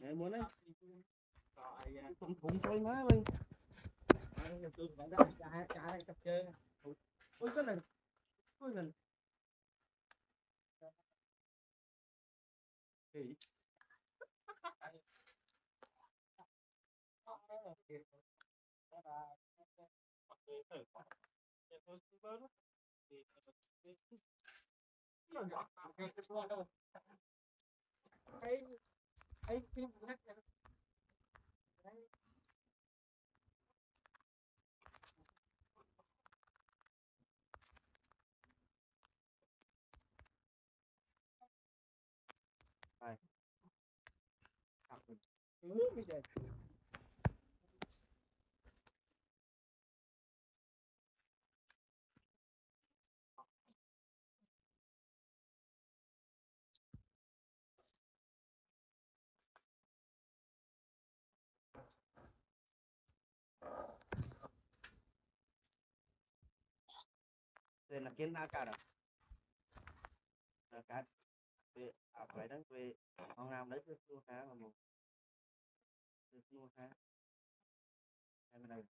Mẹ muốn đấy. Thùng thùng thôi má mình. Ôi cái này. Ôi lần. Kỳ. Đây là kiến cá rồi. Cá về phải đấy về ông làm đấy cứ cá mà một cứ cá. Đây bên này